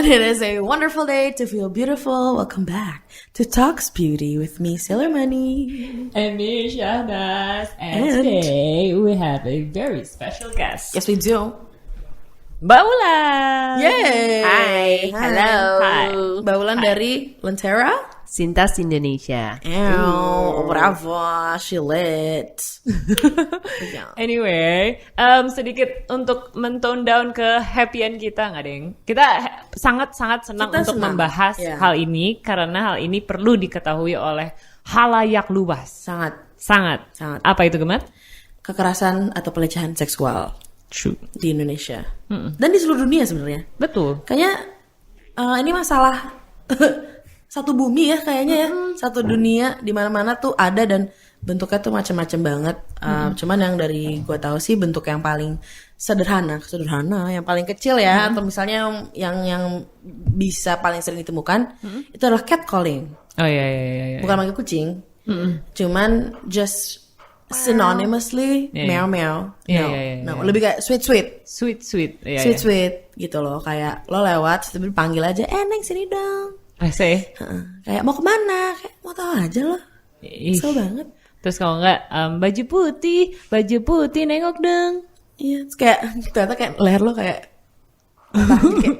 it is a wonderful day to feel beautiful. Welcome back to Talks Beauty with me, Sailor Money. And me, Shahnas. And today we have a very special guest. Yes, we do. Mbak Ulan. Yay! Hai, hello. Hai. Mbak Ulan dari Lentera. Sintas Indonesia. Bravo, she lit. Yeah. Anyway, sedikit untuk men-tone down ke happyan kita, nggak deng? Kita sangat-sangat senang Kita untuk senang. membahas Yeah. hal ini karena hal ini perlu diketahui oleh halayak luas. Sangat. Apa itu, Gemat? Kekerasan atau pelecehan seksual True. di Indonesia. Dan di seluruh dunia sebenarnya. Betul. Kayaknya ini masalah satu bumi ya kayaknya ya. Satu dunia di mana-mana tuh ada dan bentuknya tuh macam-macam banget. Cuman yang dari gue tahu sih bentuk yang paling sederhana, yang paling kecil ya, atau misalnya yang bisa paling sering ditemukan itu adalah catcalling. Oh iya. Bukan manggil kucing. Cuman just synonymously meow. Iya. No, lebih kayak sweet. Sweet. Iya. Sweet gitu loh, kayak lo lewat terus panggil aja, Neng sini dong. Rese. Kayak mau kemana, kayak mau tahu aja lo. Kesel banget. Terus kalau enggak baju putih nengok dong. Iya, terus kayak ternyata kayak leher lo kayak kayak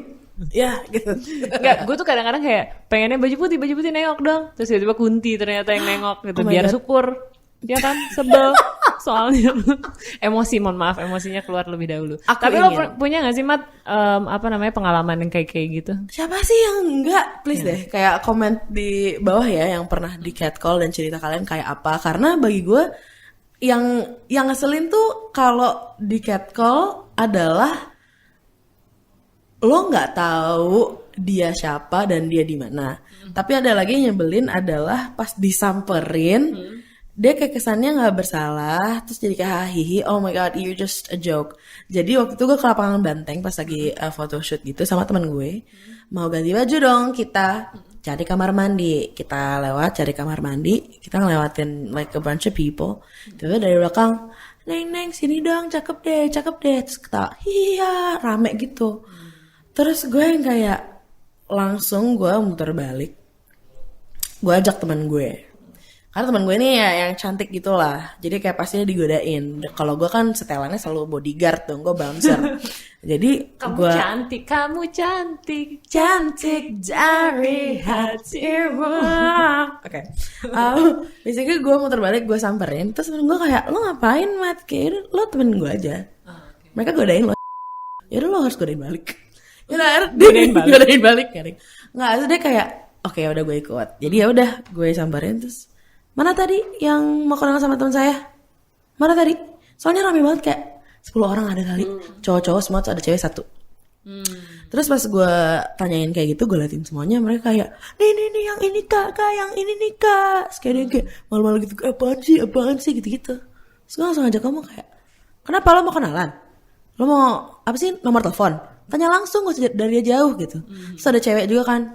ya gitu. Enggak, gue tuh kadang-kadang kayak pengennya baju putih nengok dong. Terus tiba-tiba Kunti ternyata yang nengok gitu. Oh my Biar God. syukur. Ya kan, sebel. Soalnya mohon maaf, emosinya keluar lebih dahulu. Tapi lo punya gak sih, Mat, pengalaman yang kayak gitu? Siapa sih yang enggak? Please deh, kayak komen di bawah ya yang pernah di catcall dan cerita kalian kayak apa. Karena bagi gue yang ngeselin tuh kalau di catcall adalah lo nggak tahu dia siapa dan dia di mana. Tapi ada lagi yang nyebelin adalah pas disamperin, dia kayak kesannya nggak bersalah, terus jadi kayak hihi, oh my god, you're just a joke. Jadi waktu itu gue ke lapangan Banteng pas lagi photoshoot gitu sama teman gue, mau ganti baju dong kita, cari kamar mandi, kita lewat cari kamar mandi, kita ngelewatin like a bunch of people, tiba-tiba dari belakang, neng sini dong, cakep deh, terus ketawa, iya rame gitu, terus gue yang kayak langsung gue muter balik, gue ajak teman gue. Karena teman gue ini ya yang cantik gitu lah, jadi kayak pastinya digodain. Kalau gue kan setelannya selalu bodyguard dong, gue bouncer. Jadi Kamu cantik dari hatimu. Oke. Basically gue muter balik, gue samperin, terus temen gue kayak, lo ngapain Mat? Kayak lo temen gue aja. Mereka godain lo. Yaudah lo harus godain balik. Yaudah godain balik. Nggak, itu dia kayak, oke udah gue ikut. Jadi ya udah gue samperin terus. Mana tadi yang mau kenalan sama teman saya? Mana tadi? Soalnya rame banget kayak 10 orang ada kali. Cowok-cowok semua tuh ada cewek satu. Terus pas gue tanyain kayak gitu, gue liatin semuanya, mereka kayak, nih yang ini kak, yang ini nih kak. Terus kayak dia kayak malu-malu gitu, apaan sih gitu-gitu. Terus gue langsung ajak kamu kayak, kenapa lo mau kenalan? Lo mau apa sih, nomor telepon? Tanya langsung, gak usah dari dia jauh gitu. Terus ada cewek juga kan,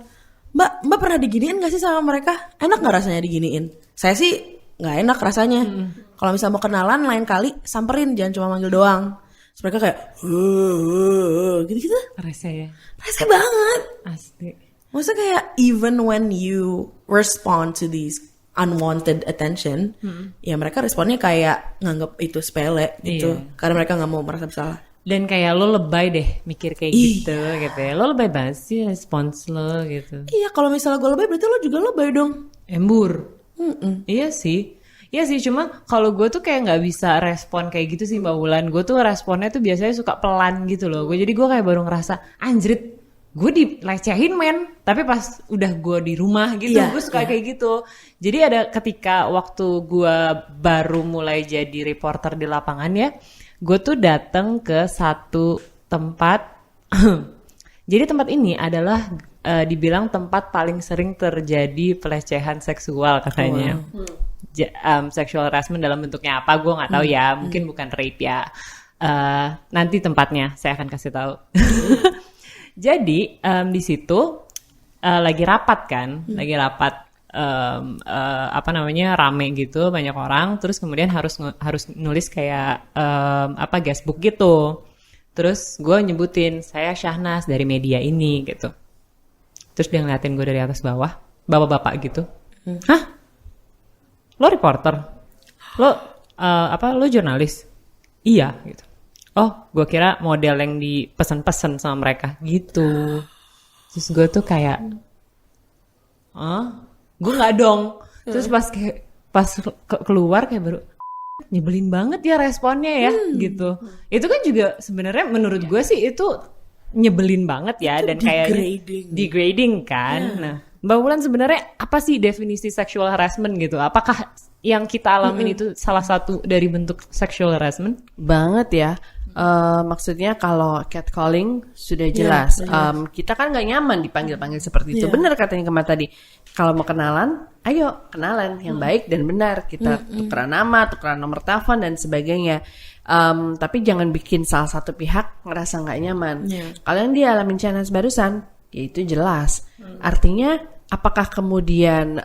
Mbak pernah diginiin gak sih sama mereka? Enak gak rasanya diginiin? Saya sih gak enak rasanya. Kalau misalnya mau kenalan lain kali samperin, jangan cuma manggil doang. Terus mereka kayak gitu-gitu. Rese banget. Asli. Maksudnya kayak even when you respond to these unwanted attention, ya mereka responnya kayak nganggap itu sepele gitu. Iya. Karena mereka gak mau merasa bersalah. Dan kayak lo lebay deh mikir kayak gitu ya. Lo lebay banget sih respons lo gitu. Iya, kalau misalnya gue lebay berarti lo juga lebay dong. Embur. Iya sih, cuma kalau gue tuh kayak nggak bisa respon kayak gitu sih Mbak Wulan. Gue tuh responnya tuh biasanya suka pelan gitu loh. Jadi gue kayak baru ngerasa anjrit, gue dilecehin men. Tapi pas udah gue di rumah gitu, gue suka kayak gitu. Jadi ada ketika waktu gue baru mulai jadi reporter di lapangan ya, gue tuh datang ke satu tempat. Jadi tempat ini adalah dibilang tempat paling sering terjadi pelecehan seksual katanya. Sexual harassment dalam bentuknya apa gue nggak tahu ya, mungkin bukan rape ya. Nanti tempatnya saya akan kasih tahu. Jadi di situ lagi rapat kan, rame gitu, banyak orang, terus kemudian harus nulis kayak guestbook gitu. Terus gue nyebutin saya Shahnas dari media ini gitu. Terus dia ngeliatin gue dari atas bawah, bapak-bapak gitu. Hah? Lo reporter? Lo lo jurnalis? Iya gitu. Oh, gue kira model yang dipesan-pesan sama mereka gitu. Terus gue tuh kayak, gue nggak dong. Terus pas keluar kayak baru, nyebelin banget ya responnya ya gitu. Itu kan juga sebenarnya menurut gue sih itu nyebelin banget ya, dan kayak degrading kan. Nah, Mbak Wulan sebenarnya apa sih definisi sexual harassment gitu? Apakah yang kita alamin itu salah satu dari bentuk sexual harassment? Banget ya. Maksudnya kalau catcalling sudah jelas. Kita kan nggak nyaman dipanggil-panggil seperti itu. Benar katanya Kemar tadi. Kalau mau kenalan, ayo kenalan yang baik dan benar. Kita tukeran nama, tukeran nomor telepon dan sebagainya. Tapi jangan bikin salah satu pihak ngerasa nggak nyaman. Kalau yang dialamin Shahnaz barusan, ya itu jelas. Artinya, apakah kemudian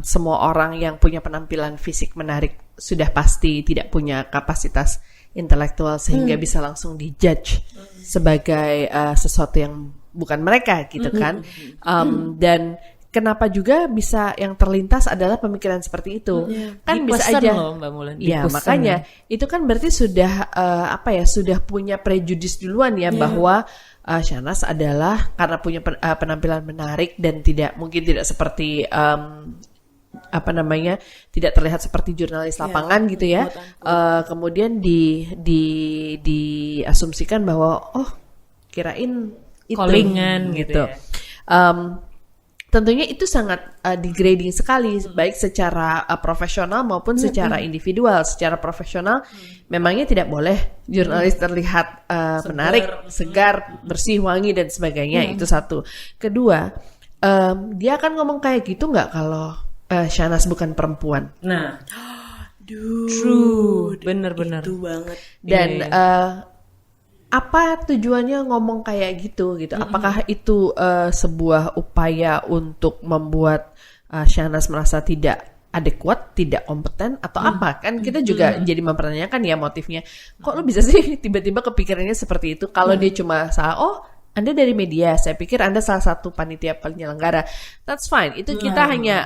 semua orang yang punya penampilan fisik menarik sudah pasti tidak punya kapasitas intelektual sehingga bisa langsung dijudge sebagai sesuatu yang bukan mereka gitu kan? Dan kenapa juga bisa yang terlintas adalah pemikiran seperti itu? Kan bisa aja loh, Mbak Mulan. Ya, makanya itu kan berarti sudah sudah punya prejudis duluan ya bahwa Shahnaz adalah karena punya penampilan menarik dan mungkin tidak seperti tidak terlihat seperti jurnalis lapangan gitu ya. Kemudian diasumsikan bahwa kirain itu callingan gitu. Tentunya itu sangat degrading sekali, baik secara profesional maupun secara individual. Secara profesional, memangnya tidak boleh jurnalis terlihat menarik, segar, bersih, wangi dan sebagainya. Itu satu. Kedua, dia akan ngomong kayak gitu nggak kalau Shahnaz bukan perempuan? Nah, true, bener-bener. Itu banget. Dan apa tujuannya ngomong kayak gitu? Apakah itu sebuah upaya untuk membuat Shahnaz merasa tidak adekuat, tidak kompeten, atau apa? Kan kita juga jadi mempertanyakan ya motifnya. Kok lo bisa sih tiba-tiba kepikirannya seperti itu? Kalau dia cuma Anda dari media, saya pikir Anda salah satu panitia penyelenggara. That's fine. Itu kita hanya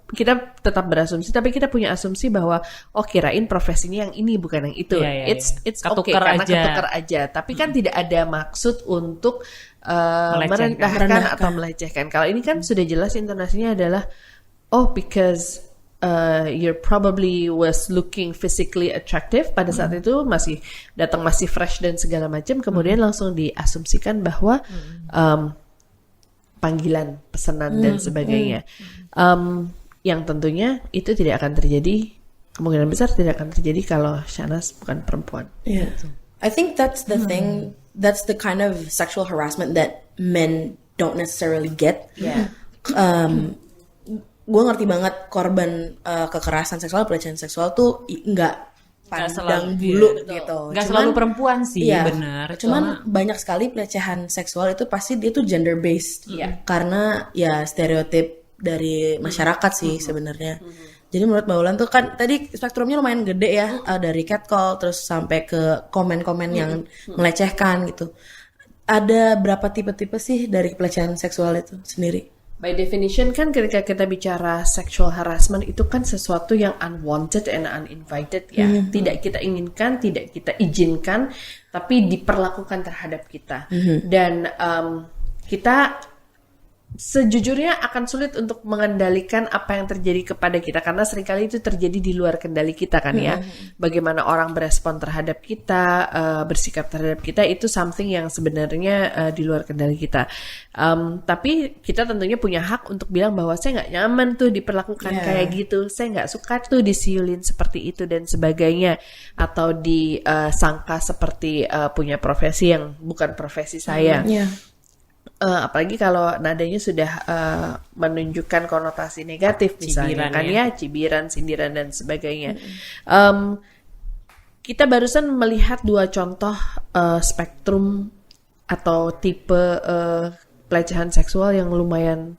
kita tetap berasumsi, tapi kita punya asumsi bahwa kirain profesinya yang ini bukan yang itu. It's okay karena ketukar aja. Tapi kan tidak ada maksud untuk merendahkan atau melecehkan. Kalau ini kan sudah jelas intonasinya adalah because you probably was looking physically attractive pada saat itu, masih fresh dan segala macam, kemudian langsung diasumsikan bahwa panggilan, pesanan dan sebagainya. Yang tentunya itu tidak akan terjadi, kemungkinan besar tidak akan terjadi kalau Shahnaz bukan perempuan. I think that's the thing. That's the kind of sexual harassment that men don't necessarily get. Gue ngerti banget korban kekerasan seksual, pelecehan seksual tuh nggak pandang bulu gitu. Nggak selalu perempuan sih, benar. Cuman banyak sekali pelecehan seksual itu pasti dia tuh gender based, karena ya stereotip dari masyarakat sih sebenarnya. Jadi menurut Mbak Wulan tuh kan tadi spektrumnya lumayan gede ya, dari catcall terus sampai ke komen-komen yang melecehkan gitu. Ada berapa tipe-tipe sih dari pelecehan seksual itu sendiri? By definition kan ketika kita bicara sexual harassment itu kan sesuatu yang unwanted and uninvited ya. Tidak kita inginkan, tidak kita izinkan, tapi diperlakukan terhadap kita. Dan kita sejujurnya akan sulit untuk mengendalikan apa yang terjadi kepada kita, karena seringkali itu terjadi di luar kendali kita kan ya. Bagaimana orang berespon terhadap kita, bersikap terhadap kita, itu something yang sebenarnya di luar kendali kita. Tapi kita tentunya punya hak untuk bilang bahwa saya nggak nyaman tuh diperlakukan kayak gitu, saya nggak suka tuh disiulin seperti itu dan sebagainya, atau disangka seperti punya profesi yang bukan profesi saya. Apalagi kalau nadanya sudah menunjukkan konotasi negatif, misalnya cibiran, sindiran dan sebagainya. Kita barusan melihat dua contoh spektrum atau tipe pelecehan seksual yang lumayan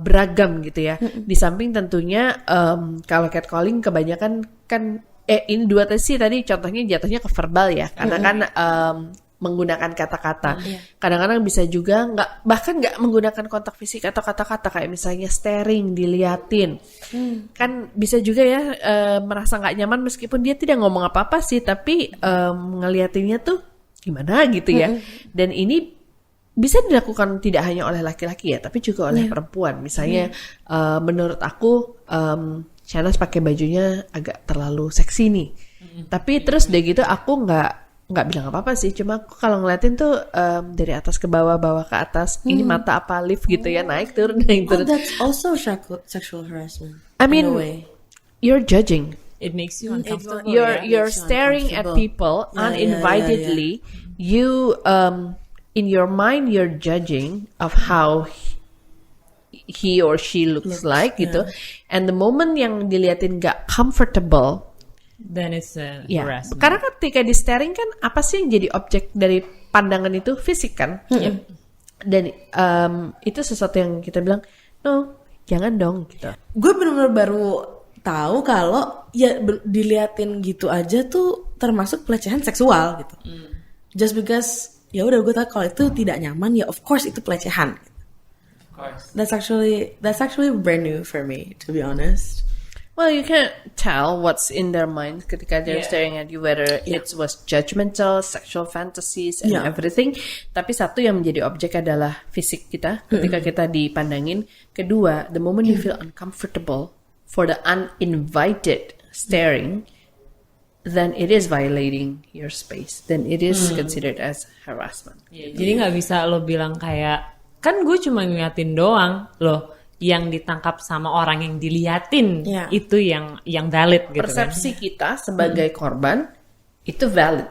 beragam gitu ya. Di samping tentunya kalau catcalling kebanyakan kan ini dua tadi contohnya jatuhnya ke verbal ya, karena kan menggunakan kata-kata. Kadang-kadang bisa juga bahkan nggak menggunakan kontak fisik atau kata-kata, kayak misalnya staring, diliatin. Kan bisa juga ya merasa nggak nyaman meskipun dia tidak ngomong apa-apa sih, tapi ngeliatinnya tuh gimana gitu ya. Dan ini bisa dilakukan tidak hanya oleh laki-laki ya, tapi juga oleh perempuan. Misalnya menurut aku Shanas pakai bajunya agak terlalu seksi nih. Tapi terus deh gitu aku nggak bilang apa-apa sih, cuma aku kalau ngeliatin tuh dari atas ke bawah, bawah ke atas, ini mata apa lift gitu ya, naik turun. That's also sexual harassment. I mean, you're judging. It makes you uncomfortable. You're staring at people uninvitedly. You in your mind you're judging of how he or she looks like gitu. And the moment yang diliatin gak comfortable, then it's harassment. Karena ketika di staring kan apa sih yang jadi objek dari pandangan itu? Fisik kan. Dan itu sesuatu yang kita bilang no, jangan dong gitu. Gue benar-benar baru tahu kalau ya diliatin gitu aja tuh termasuk pelecehan seksual gitu. Just because ya udah gue tahu kalau itu tidak nyaman, ya of course itu pelecehan. Of course. That's actually brand new for me, to be honest. Well, you can't tell what's in their mind ketika they're staring at you, whether it was judgmental, sexual fantasies, and everything. Tapi satu yang menjadi objek adalah fisik kita ketika kita dipandangin. Kedua, the moment you feel uncomfortable for the uninvited staring, then it is violating your space. Then it is considered as harassment. Jadi nggak bisa lo bilang kayak, kan gue cuma ngeliatin doang loh. Yang ditangkap sama orang yang diliatin itu yang valid gitu. Persepsi kita sebagai korban itu valid.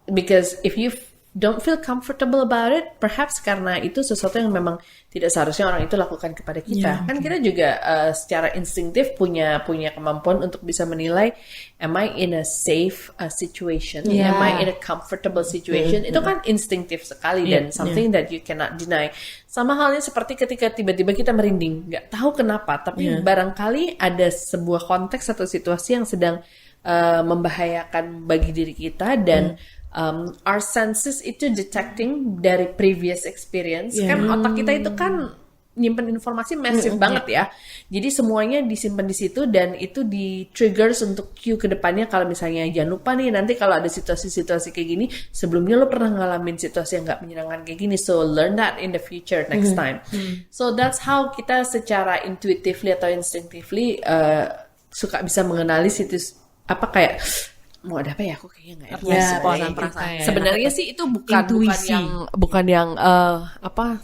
Because if you don't feel comfortable about it, perhaps karena itu sesuatu yang memang tidak seharusnya orang itu lakukan kepada kita. Kan kita juga secara instinktif punya kemampuan untuk bisa menilai, am I in a safe situation? Am I in a comfortable situation? Itu kan instinktif sekali dan something that you cannot deny. Sama halnya seperti ketika tiba-tiba kita merinding, nggak tahu kenapa, tapi barangkali ada sebuah konteks atau situasi yang sedang membahayakan bagi diri kita dan our senses itu detecting dari previous experience. Kan otak kita itu kan nyimpen informasi massive banget ya. Jadi semuanya disimpan di situ dan itu di triggers untuk cue ke depannya. Kalau misalnya jangan lupa nih nanti kalau ada situasi-situasi kayak gini, sebelumnya lo pernah ngalamin situasi yang gak menyenangkan kayak gini, so learn that in the future next time. So that's how kita secara intuitively atau instinctively suka bisa mengenali situs apa kayak mau ada apa ya, aku kayaknya nggak perasaan. Sebenarnya sih itu bukan yang apa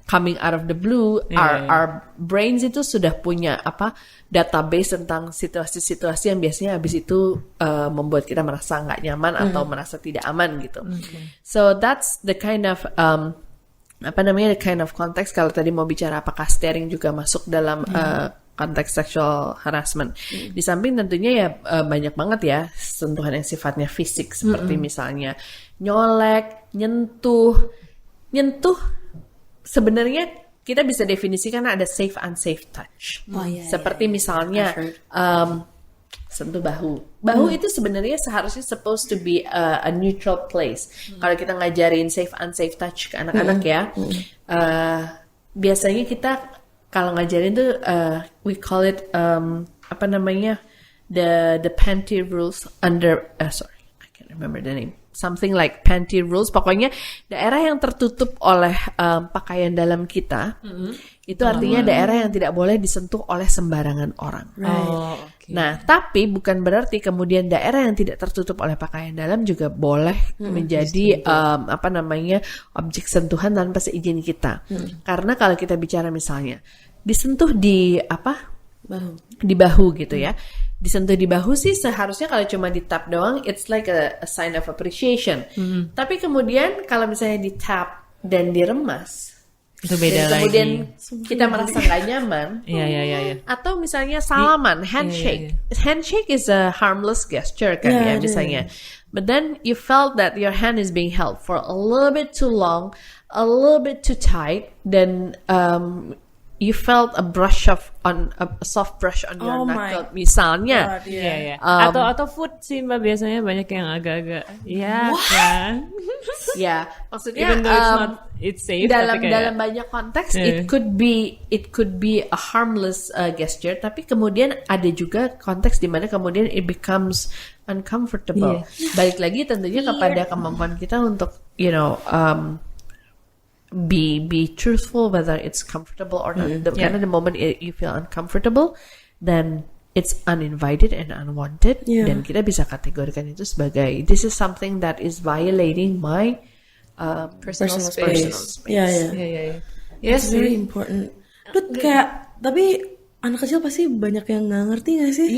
coming out of the blue. Our brains itu sudah punya database tentang situasi-situasi yang biasanya habis itu membuat kita merasa nggak nyaman atau merasa tidak aman gitu. So that's the kind of the kind of context. Kalau tadi mau bicara apakah staring juga masuk dalam konteks sexual harassment. Di samping tentunya ya banyak banget ya sentuhan yang sifatnya fisik seperti misalnya nyolek, nyentuh. Sebenarnya kita bisa definisikan ada safe unsafe touch. Seperti misalnya sentuh bahu. Bahu itu sebenarnya seharusnya supposed to be a neutral place. Kalau kita ngajarin safe unsafe touch ke anak-anak ya, biasanya kita kalau ngajarin tuh we call it the panty rules under sorry I can't remember the name, something like panty rules. Pokoknya daerah yang tertutup oleh pakaian dalam kita itu artinya daerah yang tidak boleh disentuh oleh sembarangan orang. Nah, tapi bukan berarti kemudian daerah yang tidak tertutup oleh pakaian dalam juga boleh menjadi objek sentuhan tanpa seizin kita. Karena kalau kita bicara misalnya disentuh di di bahu gitu ya. Disentuh di bahu sih seharusnya kalau cuma di tap doang, it's like a sign of appreciation. Tapi kemudian kalau misalnya di tap dan diremas, itu beda lagi. Kemudian kita merasa nggak nyaman. Iya. Atau misalnya salaman, handshake. Handshake is a harmless gesture kan ya misalnya. But then you felt that your hand is being held for a little bit too long, a little bit too tight, dan you felt a soft brush on your Oh my knuckle misalnya. God, Iya, iya. Atau food sih Mbak, biasanya banyak yang agak-agak ya kan. Ya, maksudnya Even though it's safe dalam tapi kayak dalam banyak konteks it could be a harmless gesture, tapi kemudian ada juga konteks di mana kemudian it becomes uncomfortable. Balik lagi tentunya kepada kemampuan kita untuk be truthful whether it's comfortable or not. Karena the moment you feel uncomfortable, then it's uninvited and unwanted, dan kita bisa kategorikan itu sebagai this is something that is violating my personal space. Yeah. Yes, It's very important. But kayak tapi anak kecil pasti banyak yang nggak ngerti nggak sih?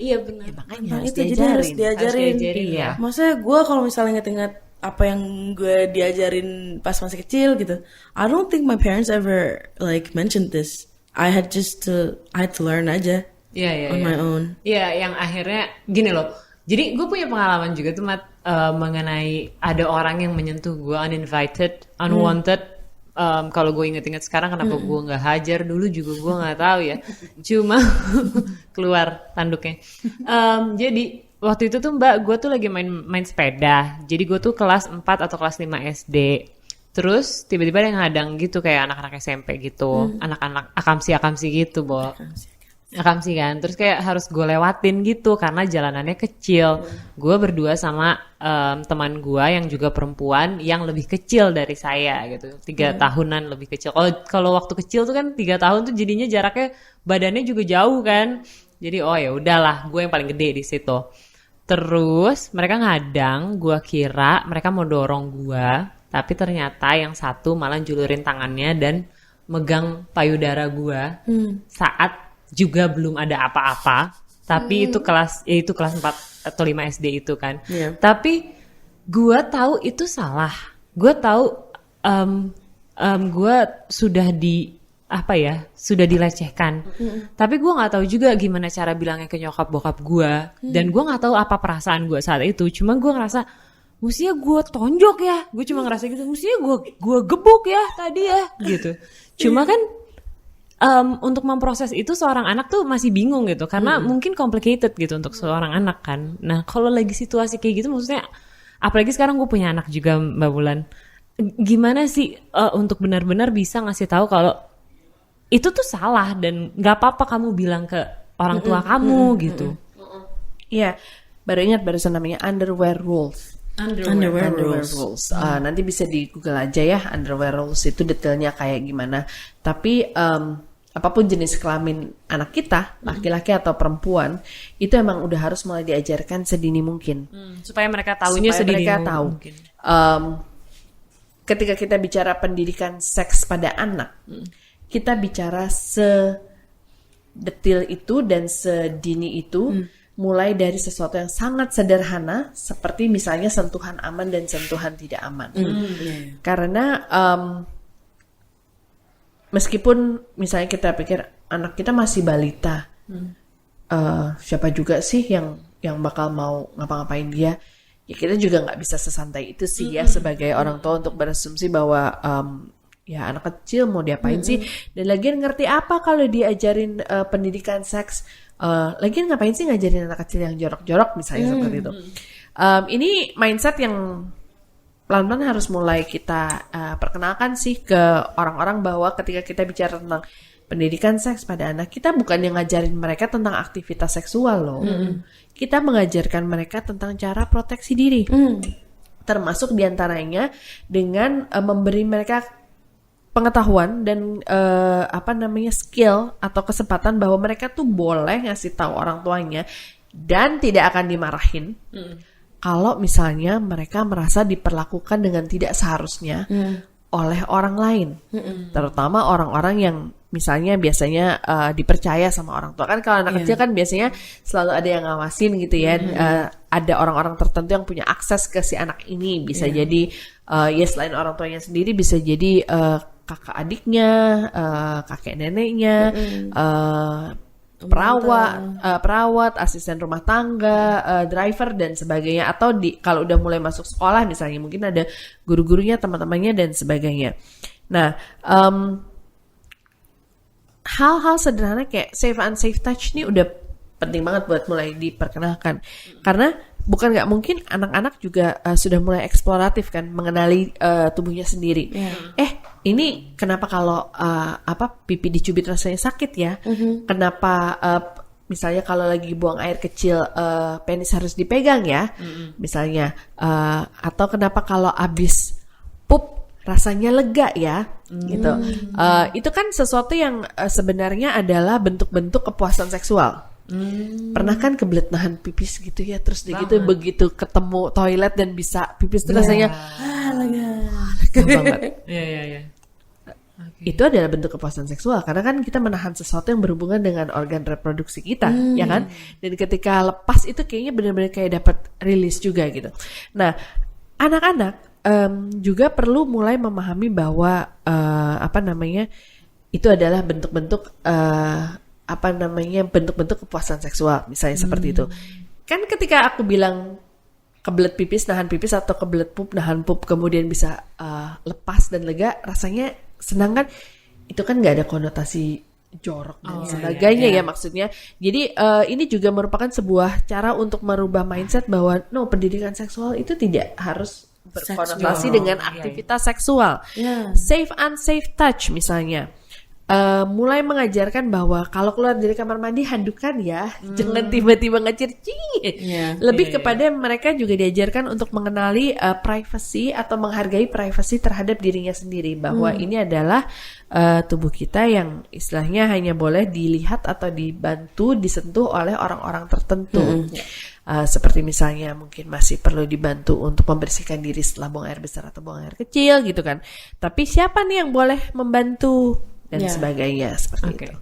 Iya benar. Makanya Nah, harus itu jadi harus diajarin. Iya. Maksudnya gue kalau misalnya inget-inget apa yang gue diajarin pas masih kecil gitu, I don't think my parents ever like mentioned this. I had to learn aja on my own. Iya, yang akhirnya gini loh. Jadi gue punya pengalaman juga tuh Mat, mengenai ada orang yang menyentuh gue uninvited, unwanted. Kalau gue inget-inget sekarang kenapa gue nggak hajar dulu juga gue nggak tahu ya. Cuma keluar tanduknya. Jadi waktu itu tuh Mbak, gue tuh lagi main sepeda. Jadi gue tuh kelas 4 atau kelas 5 SD. Terus tiba-tiba ada yang ngadang gitu kayak anak-anak SMP gitu. Anak-anak akamsi gitu, Bo. Akamsi kan. Terus kayak harus gue lewatin gitu karena jalanannya kecil. Gue berdua sama teman gue yang juga perempuan yang lebih kecil dari saya gitu. 3 tahunan lebih kecil. Kalau waktu kecil tuh kan 3 tahun tuh jadinya jaraknya badannya juga jauh kan. Jadi ya udahlah, gue yang paling gede di situ. Terus mereka ngadang, gue kira mereka mau dorong gue, tapi ternyata yang satu malah julurin tangannya dan megang payudara gue saat juga belum ada apa-apa. Tapi itu kelas 4 atau 5 SD itu kan. Tapi gue tahu itu salah. Gue tahu gue sudah sudah dilecehkan. Tapi gue nggak tahu juga gimana cara bilangnya ke nyokap bokap gue. Dan gue nggak tahu apa perasaan gue saat itu. Cuma gue ngerasa mestinya gue tonjok ya. Gue cuma ngerasa gitu. Mestinya gue gebuk ya tadi ya gitu. Cuma kan untuk memproses itu seorang anak tuh masih bingung gitu. Karena mungkin complicated gitu untuk seorang anak kan. Nah kalau lagi situasi kayak gitu maksudnya, apalagi sekarang gue punya anak juga Mbak Wulan. Gimana sih untuk benar-benar bisa ngasih tahu kalau itu tuh salah dan nggak apa-apa kamu bilang ke orang tua kamu gitu. Iya, baru ingat barusan namanya underwear rules. Underwear rules. Nanti bisa di Google aja ya, underwear rules itu detailnya kayak gimana. Tapi apapun jenis kelamin anak kita, laki-laki atau perempuan, itu emang udah harus mulai diajarkan sedini mungkin. Supaya mereka tahunya sedini mungkin. Ketika kita bicara pendidikan seks pada anak, kita bicara sedetil itu dan sedini itu, mulai dari sesuatu yang sangat sederhana seperti misalnya sentuhan aman dan sentuhan tidak aman. Karena meskipun misalnya kita pikir anak kita masih balita, siapa juga sih yang bakal mau ngapa-ngapain dia? Ya kita juga nggak bisa sesantai itu sih ya sebagai orang tua untuk berasumsi bahwa ya anak kecil mau diapain sih, dan lagian ngerti apa kalau diajarin pendidikan seks, lagian ngapain sih ngajarin anak kecil yang jorok-jorok misalnya seperti itu. Ini mindset yang pelan-pelan harus mulai kita perkenalkan sih ke orang-orang bahwa ketika kita bicara tentang pendidikan seks pada anak, kita bukan yang ngajarin mereka tentang aktivitas seksual loh. Kita mengajarkan mereka tentang cara proteksi diri. Termasuk diantaranya dengan memberi mereka pengetahuan dan skill atau kesempatan bahwa mereka tuh boleh ngasih tahu orang tuanya dan tidak akan dimarahin kalau misalnya mereka merasa diperlakukan dengan tidak seharusnya oleh orang lain, terutama orang-orang yang misalnya biasanya dipercaya sama orang tua. Kan kalau anak kecil kan biasanya selalu ada yang ngawasin gitu ya. Ada orang-orang tertentu yang punya akses ke si anak ini, bisa jadi selain orang tuanya sendiri, bisa jadi kakak adiknya, kakek neneknya, perawat, asisten rumah tangga, driver dan sebagainya. Atau kalau udah mulai masuk sekolah misalnya, mungkin ada guru-gurunya, teman-temannya dan sebagainya. Nah, hal-hal sederhana kayak safe unsafe touch ini udah penting banget buat mulai diperkenalkan. Karena bukan nggak mungkin anak-anak juga sudah mulai eksploratif kan mengenali tubuhnya sendiri. Ini kenapa kalau pipi dicubit rasanya sakit ya? Kenapa misalnya kalau lagi buang air kecil penis harus dipegang ya? Misalnya atau kenapa kalau abis pup rasanya lega ya? Gitu. Itu kan sesuatu yang sebenarnya adalah bentuk-bentuk kepuasan seksual. Pernah kan kebelet nahan pipis gitu ya, terus gitu begitu ketemu toilet dan bisa pipis itu rasanya lega banget. Iya. Itu adalah bentuk kepuasan seksual karena kan kita menahan sesuatu yang berhubungan dengan organ reproduksi kita, ya kan? Dan ketika lepas itu kayaknya benar-benar kayak dapat rilis juga gitu. Nah, anak-anak juga perlu mulai memahami bahwa itu adalah bentuk-bentuk bentuk-bentuk kepuasan seksual misalnya seperti itu. Kan ketika aku bilang kebelet pipis nahan pipis atau kebelet pup nahan pup kemudian bisa lepas dan lega, rasanya senang kan? Itu kan nggak ada konotasi jorok dan sebagainya ya maksudnya. Jadi ini juga merupakan sebuah cara untuk merubah mindset bahwa pendidikan seksual itu tidak harus berkonotasi dengan aktivitas seksual. Safe unsafe touch misalnya. Mulai mengajarkan bahwa kalau keluar dari kamar mandi handukan ya, jangan tiba-tiba ngecircing. Lebih kepada mereka juga diajarkan untuk mengenali privacy atau menghargai privacy terhadap dirinya sendiri, bahwa ini adalah tubuh kita yang istilahnya hanya boleh dilihat atau dibantu disentuh oleh orang-orang tertentu. Seperti misalnya mungkin masih perlu dibantu untuk membersihkan diri setelah buang air besar atau buang air kecil gitu kan. Tapi siapa nih yang boleh membantu dan sebagainya seperti itu.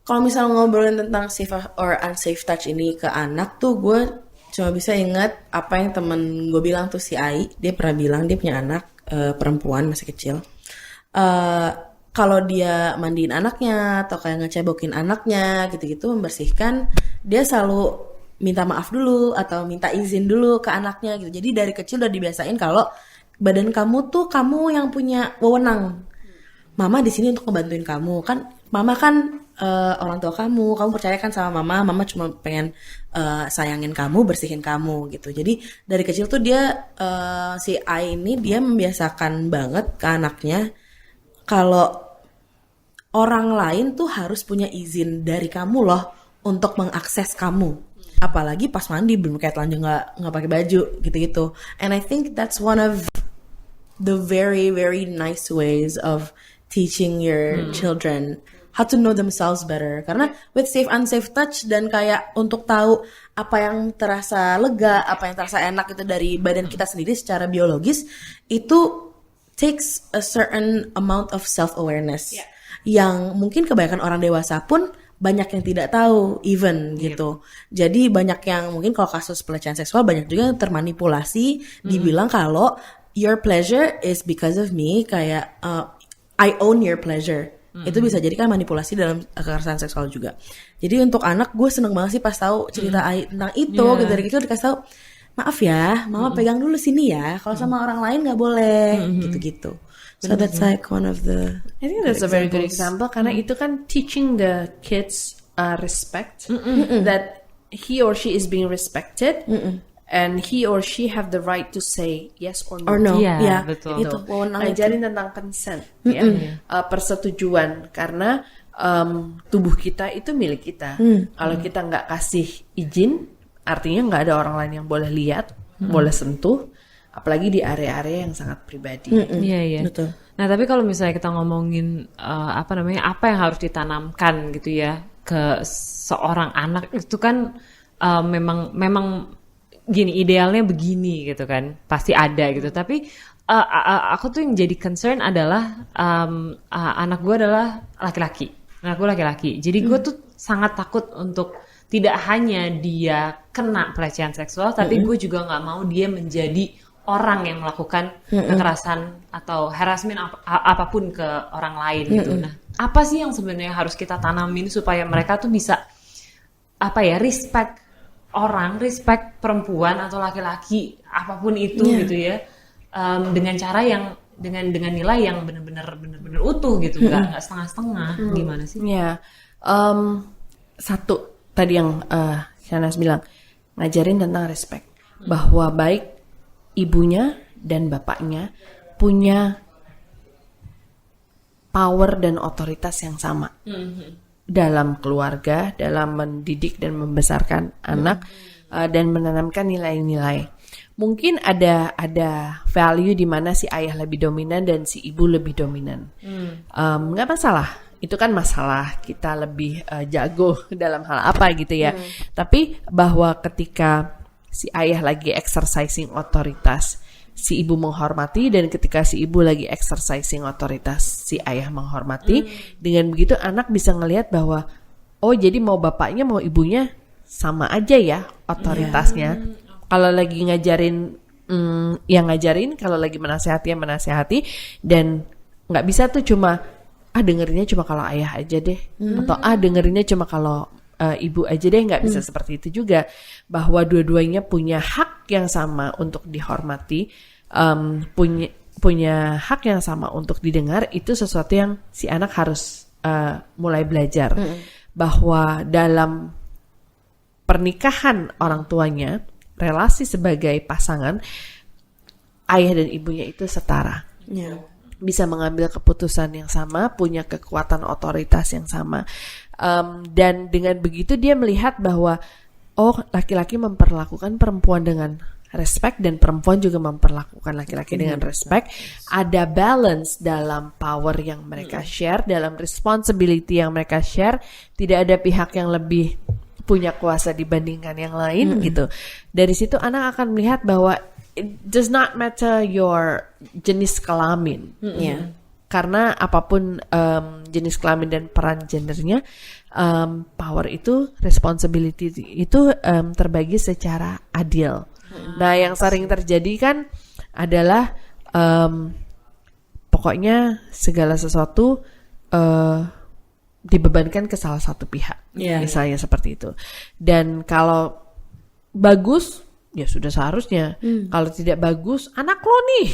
Kalau misalnya ngobrolin tentang safe or unsafe touch ini ke anak tuh, gue cuma bisa ingat apa yang temen gue bilang tuh, si Ai. Dia pernah bilang dia punya anak perempuan masih kecil. Kalau dia mandiin anaknya atau kayak ngecebokin anaknya gitu-gitu, membersihkan, dia selalu minta maaf dulu atau minta izin dulu ke anaknya gitu. Jadi dari kecil udah dibiasain kalau badan kamu tuh kamu yang punya wewenang. Mama di sini untuk ngebantuin kamu kan. Mama kan orang tua kamu percaya kan sama mama. Mama cuma pengen sayangin kamu, bersihin kamu gitu. Jadi dari kecil tuh dia si Ai ini dia membiasakan banget ke anaknya kalau orang lain tuh harus punya izin dari kamu loh untuk mengakses kamu. Apalagi pas mandi belum kayak telanjang nggak pakai baju gitu-gitu. And I think that's one of the very very nice ways of teaching your children how to know themselves better. Karena with safe unsafe touch dan kayak untuk tahu apa yang terasa lega, apa yang terasa enak itu dari badan kita sendiri secara biologis, itu takes a certain amount of self-awareness. Yang mungkin kebanyakan orang dewasa pun banyak yang tidak tahu even gitu. Jadi banyak yang mungkin kalau kasus pelecehan seksual banyak juga yang termanipulasi, dibilang kalau your pleasure is because of me, kayak I own your pleasure. Itu bisa jadi kan manipulasi dalam kekerasan seksual juga. Jadi untuk anak gue seneng banget sih pas tahu cerita tentang itu gitu. Dari kecil dikasih tahu, maaf ya, mama pegang dulu sini ya. Kalau sama orang lain nggak boleh, gitu-gitu. So that's like one of the. I think that's a very good example karena itu kan teaching the kids respect, that he or she is being respected. And he or she have the right to say yes or no. Or no. Yeah, betul. Itu Ngajarin tentang consent, persetujuan, karena tubuh kita itu milik kita. Kalau kita nggak kasih izin, artinya nggak ada orang lain yang boleh lihat, boleh sentuh, apalagi di area-area yang sangat pribadi. Iya. Betul. Nah tapi kalau misalnya kita ngomongin apa yang harus ditanamkan gitu ya ke seorang anak, itu kan memang gini, idealnya begini gitu kan, pasti ada gitu. Tapi aku tuh yang jadi concern adalah anak gue adalah laki-laki. Anak gue laki-laki. Jadi gue tuh sangat takut untuk tidak hanya dia kena pelecehan seksual, tapi gue juga nggak mau dia menjadi orang yang melakukan kekerasan atau harassment apapun ke orang lain gitu. Nah, apa sih yang sebenarnya harus kita tanamin supaya mereka tuh bisa respect orang, respect perempuan atau laki-laki apapun itu gitu ya, dengan cara yang dengan nilai yang benar-benar utuh gitu, nggak setengah-setengah. Gimana sih? Ya, satu tadi yang Shahnaz bilang, ngajarin tentang respect, bahwa baik ibunya dan bapaknya punya power dan otoritas yang sama dalam keluarga, dalam mendidik dan membesarkan anak dan menanamkan nilai-nilai. Mungkin ada value di mana si ayah lebih dominan dan si ibu lebih dominan. Nggak masalah, itu kan masalah kita lebih jago dalam hal apa gitu ya. Tapi bahwa ketika si ayah lagi exercising otoritas, si ibu menghormati, dan ketika si ibu lagi exercising otoritas, si ayah menghormati. Dengan begitu anak bisa ngelihat bahwa oh jadi mau bapaknya mau ibunya sama aja ya otoritasnya. Kalau lagi ngajarin yang ngajarin, kalau lagi menasehati yang menasehati, dan nggak bisa tuh cuma dengerinnya cuma kalau ayah aja deh, atau dengerinnya cuma kalau ibu aja deh, nggak bisa seperti itu juga. Bahwa dua-duanya punya hak yang sama untuk dihormati, punya hak yang sama untuk didengar. Itu sesuatu yang si anak harus mulai belajar. Bahwa dalam pernikahan orang tuanya, relasi sebagai pasangan, ayah dan ibunya itu setara. Bisa mengambil keputusan yang sama, punya kekuatan otoritas yang sama. Dan dengan begitu dia melihat bahwa laki-laki memperlakukan perempuan dengan respect dan perempuan juga memperlakukan laki-laki dengan respect. Ada balance dalam power yang mereka share, dalam responsibility yang mereka share. Tidak ada pihak yang lebih punya kuasa dibandingkan yang lain gitu. Dari situ anak akan melihat bahwa it does not matter your jenis kelamin. Karena apapun jenis kelamin dan peran gendernya, power itu, responsibility itu terbagi secara adil. Nah, yang sering terjadi kan adalah pokoknya segala sesuatu dibebankan ke salah satu pihak, misalnya seperti itu. Dan kalau bagus, ya sudah seharusnya. Kalau tidak bagus, anak lo nih.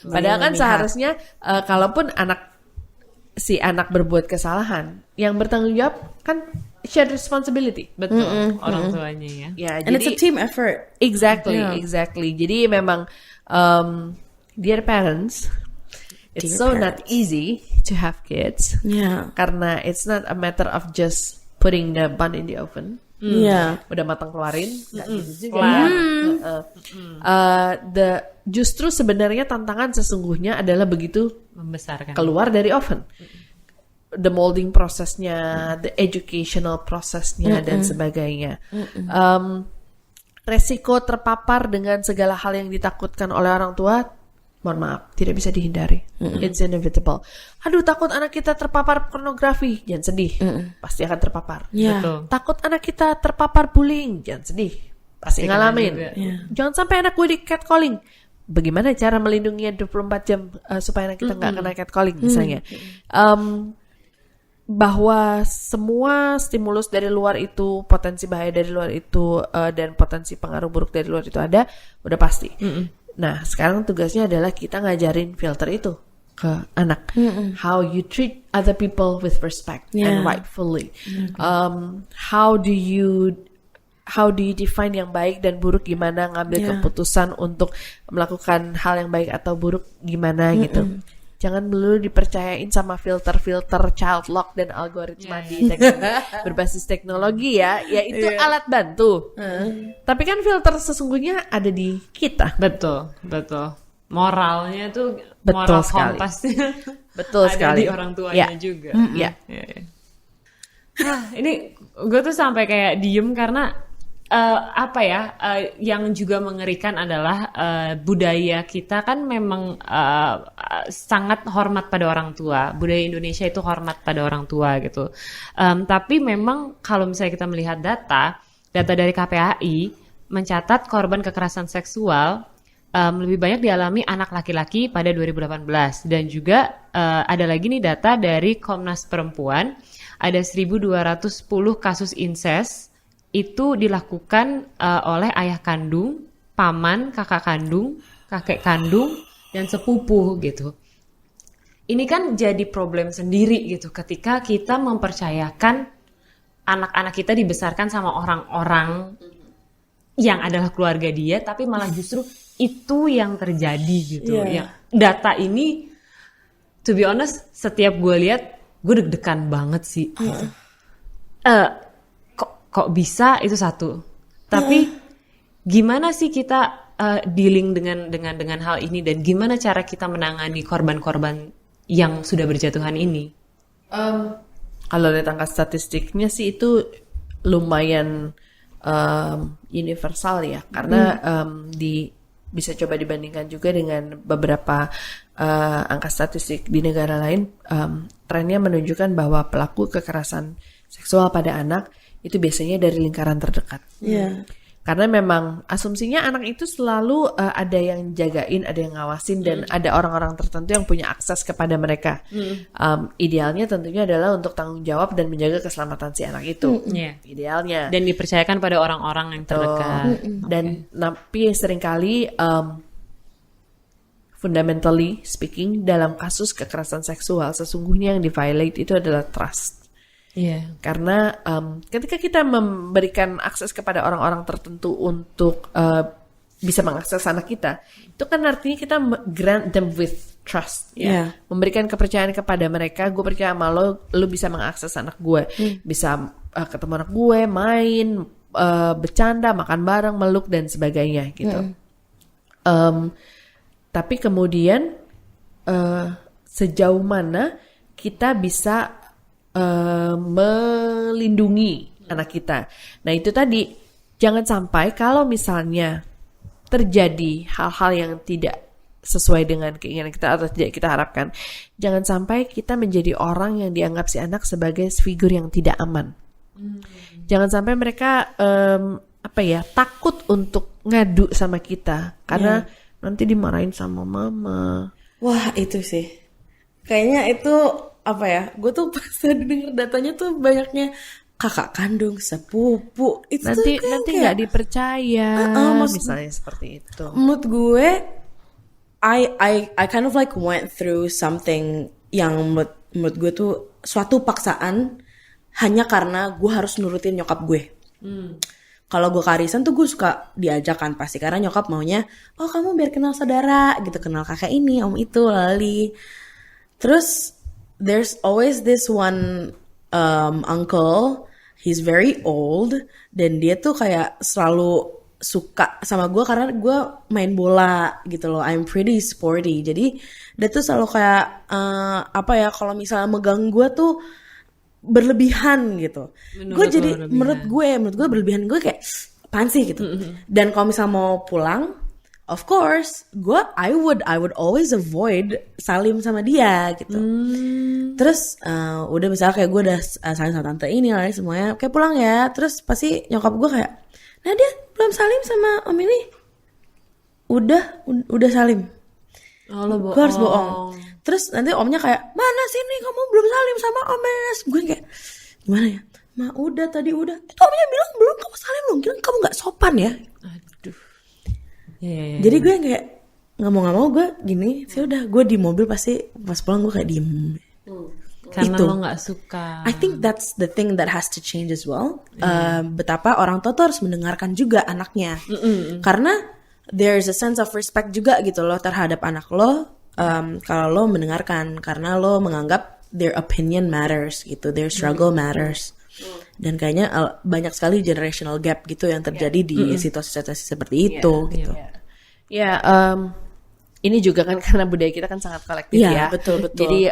Padahal kan seharusnya kalaupun si anak berbuat kesalahan, yang bertanggung jawab kan shared responsibility. Betul, orang tuanya ya. And it's a team effort. Exactly. Jadi memang dear parents, it's not easy to have kids. Karena it's not a matter of just putting the bun in the oven. Udah matang keluarin, nggak gitu juga. Justru sebenarnya tantangan sesungguhnya adalah begitu membesarkan, keluar dari oven. The molding prosesnya, the educational prosesnya dan sebagainya. Resiko terpapar dengan segala hal yang ditakutkan oleh orang tua, mohon maaf, tidak bisa dihindari. It's inevitable. Aduh, takut anak kita terpapar pornografi, jangan sedih. Pasti akan terpapar. Takut anak kita terpapar bullying, jangan sedih. Pasti ngalamin. Jangan sampai anak gue di catcalling. Bagaimana cara melindunginya 24 jam supaya anak kita nggak kena catcalling misalnya. Bahwa semua stimulus dari luar itu, potensi bahaya dari luar itu, dan potensi pengaruh buruk dari luar itu ada, udah pasti. Nah, sekarang tugasnya adalah kita ngajarin filter itu ke anak. How you treat other people with respect and rightfully. How do you define yang baik dan buruk, gimana ngambil keputusan untuk melakukan hal yang baik atau buruk gimana gitu. Jangan melulu dipercayain sama filter-filter child lock dan algoritma di berbasis teknologi ya. Ya itu alat bantu. Tapi kan filter sesungguhnya ada di kita. Betul. Moralnya tuh betul moral sekali. kompasnya Betul ada sekali. di orang tuanya juga. Ini gue tuh sampai kayak diem karena yang juga mengerikan adalah budaya kita kan memang sangat hormat pada orang tua. Budaya Indonesia itu hormat pada orang tua gitu. Tapi memang kalau misalnya kita melihat data dari KPAI mencatat korban kekerasan seksual lebih banyak dialami anak laki-laki pada 2018. Dan juga ada lagi nih data dari Komnas Perempuan, ada 1.210 kasus incest itu dilakukan oleh ayah kandung, paman, kakak kandung, kakek kandung, dan sepupu gitu. Ini kan jadi problem sendiri gitu ketika kita mempercayakan anak-anak kita dibesarkan sama orang-orang yang adalah keluarga dia, tapi malah justru itu yang terjadi gitu. Yeah. Yang data ini, to be honest, setiap gue lihat, gue deg-degan banget sih. Gitu. Kok bisa itu satu. Tapi gimana sih kita dealing dengan hal ini dan gimana cara kita menangani korban-korban yang sudah berjatuhan ini? Kalau lihat angka statistiknya sih itu lumayan universal ya, karena bisa coba dibandingkan juga dengan beberapa angka statistik di negara lain. Trennya menunjukkan bahwa pelaku kekerasan seksual pada anak itu biasanya dari lingkaran terdekat. Karena memang asumsinya anak itu selalu ada yang jagain, ada yang ngawasin, dan ada orang-orang tertentu yang punya akses kepada mereka. Idealnya tentunya adalah untuk tanggung jawab dan menjaga keselamatan si anak itu. Idealnya. Dan dipercayakan pada orang-orang yang terdekat. Dan tapi seringkali fundamentally speaking, dalam kasus kekerasan seksual sesungguhnya yang di-violate itu adalah trust. Karena ketika kita memberikan akses kepada orang-orang tertentu untuk bisa mengakses anak kita, itu kan artinya kita grant them with trust, memberikan kepercayaan kepada mereka. Gue percaya sama lo bisa mengakses anak gue, bisa ketemu anak gue, main, bercanda, makan bareng, meluk dan sebagainya gitu. Tapi kemudian sejauh mana kita bisa melindungi anak kita. Nah itu tadi, jangan sampai kalau misalnya terjadi hal-hal yang tidak sesuai dengan keinginan kita atau tidak kita harapkan, jangan sampai kita menjadi orang yang dianggap si anak sebagai figur yang tidak aman. Jangan sampai mereka takut untuk ngadu sama kita karena nanti dimarahin sama mama. Wah itu sih, kayaknya itu gue tuh pas denger datanya tuh banyaknya kakak kandung, sepupu, itu nanti nggak dipercaya, misalnya seperti itu. Menurut gue, I kind of like went through something yang menurut gue tuh suatu paksaan hanya karena gue harus nurutin nyokap gue. Kalau gue ke arisan tuh gue suka diajak kan pasti, karena nyokap maunya, oh kamu biar kenal saudara gitu, kenal kakak ini, om itu, lali. Terus there's always this one uncle, he's very old, dan dia tuh kayak selalu suka sama gue karena gue main bola gitu loh, I'm pretty sporty, jadi dia tuh selalu kayak kalau misalnya megang gue tuh berlebihan gitu. Gue jadi menurut gue berlebihan, gue kayak apaan sih gitu. Dan kalau misalnya mau pulang, of course, I would always avoid salim sama dia gitu. Terus udah misalnya kayak gue udah salim sama tante ini lah semuanya, kayak pulang ya. Terus pasti nyokap gue kayak, nah dia belum salim sama om ini. Udah salim. Gue harus bohong. Terus nanti omnya kayak, mana sini kamu belum salim sama om Enes. Gue kayak, gimana ya? Ma udah tadi udah. Itu omnya bilang belum, kamu salim dong. Kira kamu gak sopan ya. Jadi gue kayak nggak mau gue gini, sih udah gue di mobil pasti pas pulang gue kayak diem. Karena itu. lo nggak suka. I think that's the thing that has to change as well. Betapa orang tua tuh harus mendengarkan juga anaknya, karena there's a sense of respect juga gitu loh terhadap anak lo. Kalau lo mendengarkan, karena lo menganggap their opinion matters gitu, their struggle matters. Dan kayaknya banyak sekali generational gap gitu yang terjadi di situasi-situasi seperti itu gitu. Ini juga kan karena budaya kita kan sangat kolektif ya. Betul. Jadi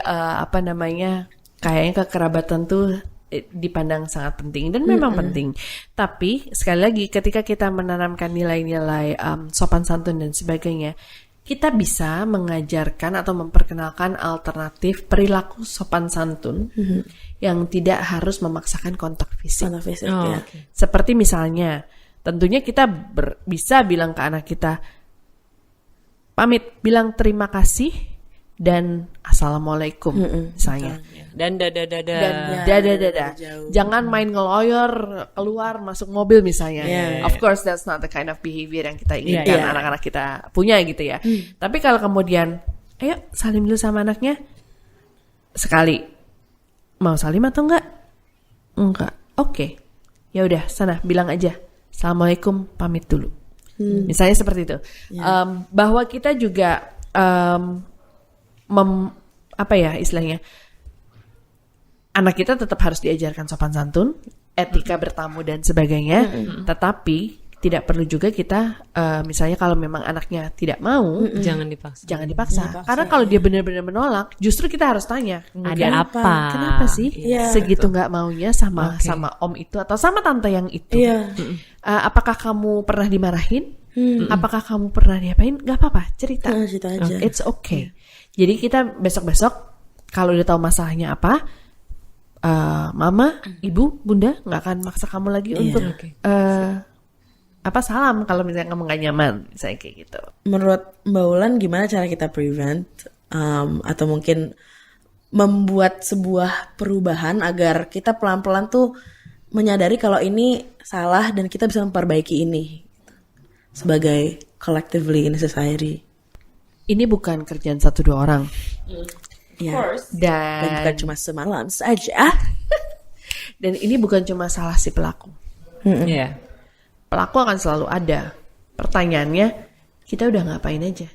kayaknya kekerabatan tuh dipandang sangat penting dan memang penting. Tapi sekali lagi ketika kita menanamkan nilai-nilai sopan santun dan sebagainya, kita bisa mengajarkan atau memperkenalkan alternatif perilaku sopan santun yang tidak harus memaksakan kontak fisik. Seperti misalnya, tentunya kita bisa bilang ke anak kita, pamit, bilang terima kasih dan assalamualaikum misalnya. Dan dada. Jangan main ngeloyor keluar masuk mobil misalnya. Of course that's not the kind of behavior yang kita inginkan anak-anak kita punya gitu ya. Tapi kalau kemudian ayo salim dulu sama anaknya sekali. Mau salim atau enggak? Enggak. Oke. Ya udah, sana bilang aja assalamualaikum, pamit dulu. Misalnya seperti itu. Bahwa kita juga apa ya istilahnya, anak kita tetap harus diajarkan sopan santun, etika bertamu dan sebagainya. Tetapi tidak perlu juga kita misalnya kalau memang anaknya tidak mau, jangan dipaksa. Karena kalau dia benar-benar menolak, justru kita harus tanya, ada apa? Kenapa sih segitu nggak maunya sama om itu atau sama tante yang itu? Apakah kamu pernah dimarahin? Apakah kamu pernah diapain? Gak apa-apa, cerita aja. It's okay. Jadi kita besok-besok kalau udah tahu masalahnya apa, mama, ibu, bunda nggak akan maksa kamu lagi untuk salam kalau misalnya kamu nggak nyaman, misalnya kayak gitu. Menurut Mbak Ulan gimana cara kita prevent atau mungkin membuat sebuah perubahan agar kita pelan-pelan tuh menyadari kalau ini salah dan kita bisa memperbaiki ini sebagai collectively in society. Ini bukan kerjaan 1-2 orang. Dan bukan cuma semalam saja. Dan ini bukan cuma salah si pelaku. Pelaku akan selalu ada. Pertanyaannya, kita udah ngapain aja?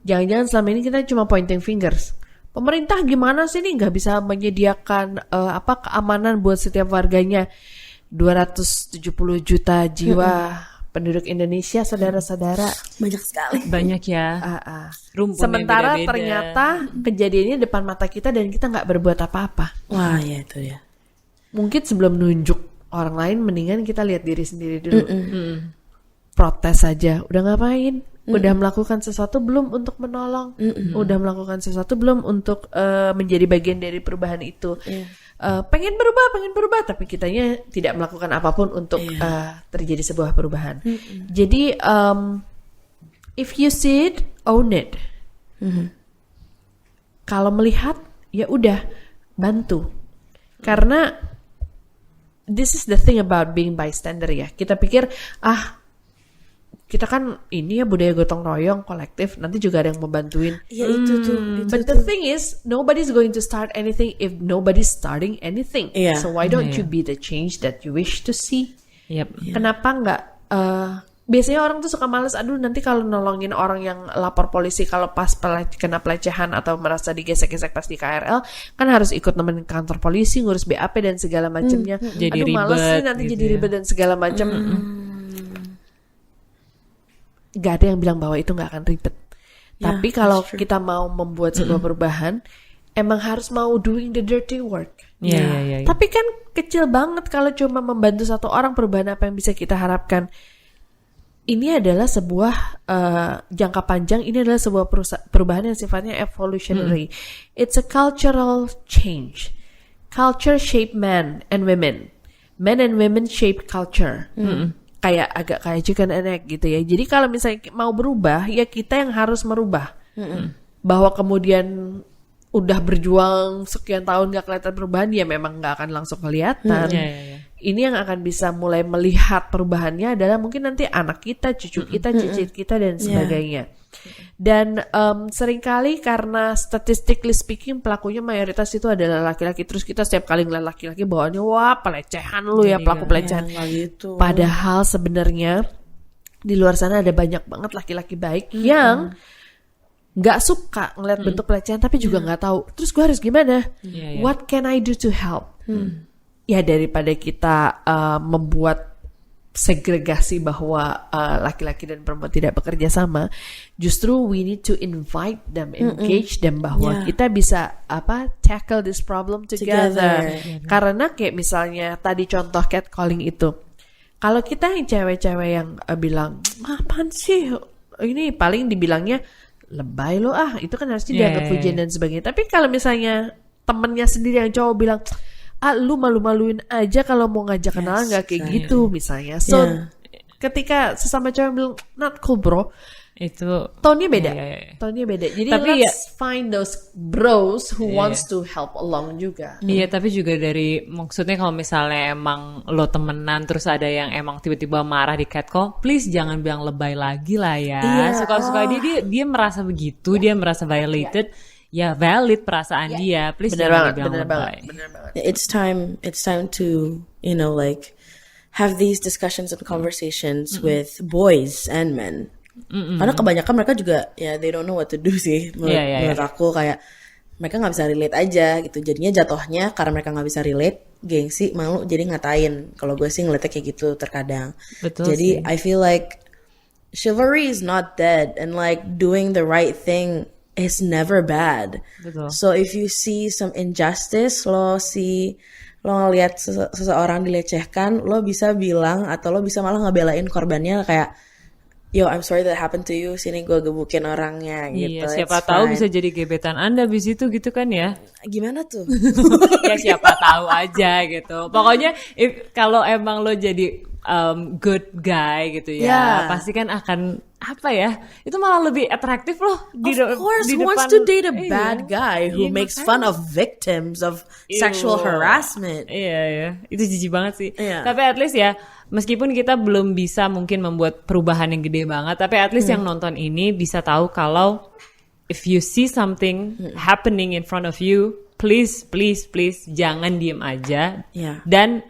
Jangan-jangan selama ini kita cuma pointing fingers. Pemerintah gimana sih nih nggak bisa menyediakan keamanan buat setiap warganya? 270 juta jiwa penduduk Indonesia, saudara-saudara. Banyak sekali. Banyak ya. Sementara beda-beda. ternyata kejadiannya depan mata kita dan kita nggak berbuat apa-apa. Wah ya itu ya. Mungkin sebelum nunjuk orang lain, mendingan kita lihat diri sendiri dulu. Protes saja. Udah ngapain? Udah melakukan sesuatu belum untuk menolong? Udah melakukan sesuatu belum untuk menjadi bagian dari perubahan itu? Pengen berubah, tapi kitanya tidak melakukan apapun untuk terjadi sebuah perubahan. Jadi, if you see it, own it. Kalau melihat, ya udah bantu. Karena this is the thing about being bystander ya. Kita pikir kita kan ini ya budaya gotong royong kolektif, nanti juga ada yang mau bantuin. Ya itu tuh. But the thing is, nobody's going to start anything if nobody's starting anything. So why don't you be the change that you wish to see? Kenapa nggak? Biasanya orang tuh suka males, aduh nanti kalau nolongin orang yang lapor polisi kalau pas kena pelecehan atau merasa digesek-gesek pas di KRL, kan harus ikut nemenin kantor polisi, ngurus BAP dan segala macamnya. Jadi aduh males ribet, sih nanti gitu jadi ribet dan segala macam. Gak ada yang bilang bahwa itu gak akan ribet. Tapi kalau kita mau membuat sebuah perubahan, emang harus mau doing the dirty work. Tapi kan kecil banget kalau cuma membantu satu orang, perubahan apa yang bisa kita harapkan. Ini adalah sebuah jangka panjang, ini adalah sebuah perubahan yang sifatnya evolutionary. It's a cultural change. Culture shape men and women. Men and women shape culture. Kayak agak kayak chicken and egg gitu ya. Jadi kalau misalnya mau berubah, ya kita yang harus merubah. Bahwa kemudian udah berjuang sekian tahun gak kelihatan perubahan, ya memang gak akan langsung kelihatan. Ini yang akan bisa mulai melihat perubahannya adalah mungkin nanti anak kita, cucu kita, cicit kita dan sebagainya. Dan seringkali karena statistically speaking pelakunya mayoritas itu adalah laki-laki, terus kita setiap kali ngeliat laki-laki bawaannya wah pelecehan lu ya, pelaku pelecehan. Gitu. Padahal sebenarnya di luar sana ada banyak banget laki-laki baik yang nggak suka ngeliat bentuk pelecehan tapi juga nggak tahu. Terus gue harus gimana? What can I do to help? Ya daripada kita membuat segregasi bahwa laki-laki dan perempuan tidak bekerja sama, justru we need to invite them, engage them bahwa kita bisa tackle this problem together. Karena kayak misalnya tadi contoh catcalling itu, kalau kita yang cewek-cewek yang bilang apaan sih ini, paling dibilangnya lebay lo itu kan harusnya dianggap pujian dan sebagainya. Tapi kalau misalnya temennya sendiri yang cowok bilang lu malu-maluin aja kalau mau ngajak kenalan gak kayak gitu misalnya. So ketika sesama cewek bilang not cool bro, Itu Tone-nya beda. Iya. Tone-nya beda. Jadi Tapi let's find those bros who wants to help along juga. Iya, tapi juga dari maksudnya kalau misalnya emang lo temenan terus ada yang emang tiba-tiba marah di catcall, please jangan bilang lebay lagi lah ya. Iya. Suka-suka dia merasa begitu, dia merasa violated. Ya valid perasaan dia, please jangan dibilang lebay. Bener banget. It's time to, you know, like have these discussions and conversations with boys and men. Karena kebanyakan mereka juga ya they don't know what to do sih menurut aku, kayak mereka nggak bisa relate aja gitu, jadinya jatuhnya karena mereka nggak bisa relate, gengsi, malu, jadi ngatain. Kalau gue sih ngeliatnya kayak gitu terkadang. Betul Jadi sih. I feel like chivalry is not dead, and like doing the right thing is never bad. Betul. So if you see some injustice, lo ngelihat seseorang dilecehkan, lo bisa bilang atau lo bisa malah ngebelain korbannya kayak, yo, I'm sorry that happened to you. Sini gue gebukin orangnya gitu. Iya, siapa It's tahu fine. bisa jadi gebetan Anda abis itu gitu kan ya. Gimana tuh? Ya siapa tahu aja gitu. Pokoknya kalau emang lo jadi good guy gitu ya, Yeah. pasti kan akan apa ya? Itu malah lebih atraktif loh Of course, who wants to date a bad guy who makes fun of victims of sexual harassment? Iya, itu jijik banget sih. Iya. Tapi at least ya, meskipun kita belum bisa mungkin membuat perubahan yang gede banget, tapi at least yang nonton ini bisa tahu kalau if you see something happening in front of you, please jangan diem aja. Iya. Dan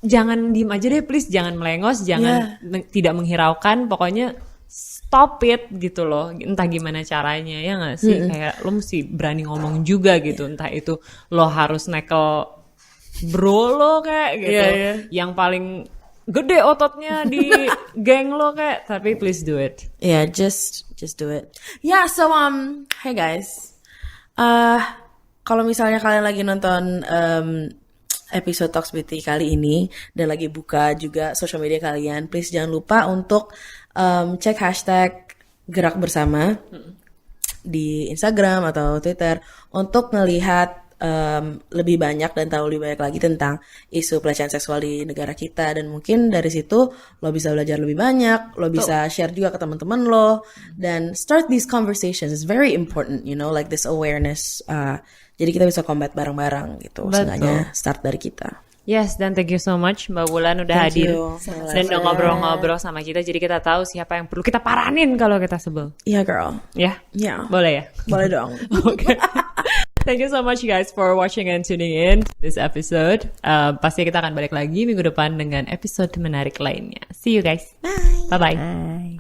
jangan diem aja deh, please jangan melengos, jangan tidak menghiraukan, pokoknya stop it gitu loh, entah gimana caranya, ya nggak sih? Kayak lo mesti berani ngomong juga gitu, entah itu lo harus nekel bro lo kayak gitu, yang paling gede ototnya di geng lo kayak, tapi please do it. Yeah, just do it. Yeah, so hey guys. Kalau misalnya kalian lagi nonton episode Talks Beauty kali ini dan lagi buka juga social media kalian, please jangan lupa untuk cek hashtag gerak bersama di Instagram atau Twitter untuk ngelihat lebih banyak dan tahu lebih banyak lagi tentang isu pelecehan seksual di negara kita, dan mungkin dari situ lo bisa belajar lebih banyak, lo bisa share juga ke teman-teman lo, dan start these conversations. It's very important, you know, like this awareness. Jadi kita bisa combat bareng-bareng gitu. Seenggaknya start dari kita. Yes, dan thank you so much Mbak Wulan udah Thank hadir you. dan udah ngobrol-ngobrol sama kita, jadi kita tahu siapa yang perlu kita paranin kalau kita sebel. Yeah, girl. Ya, Yeah. boleh ya? Boleh dong. Okay. Thank you so much guys for watching and tuning in this episode. Pasti kita akan balik lagi minggu depan dengan episode menarik lainnya. See you guys. Bye. Bye-bye.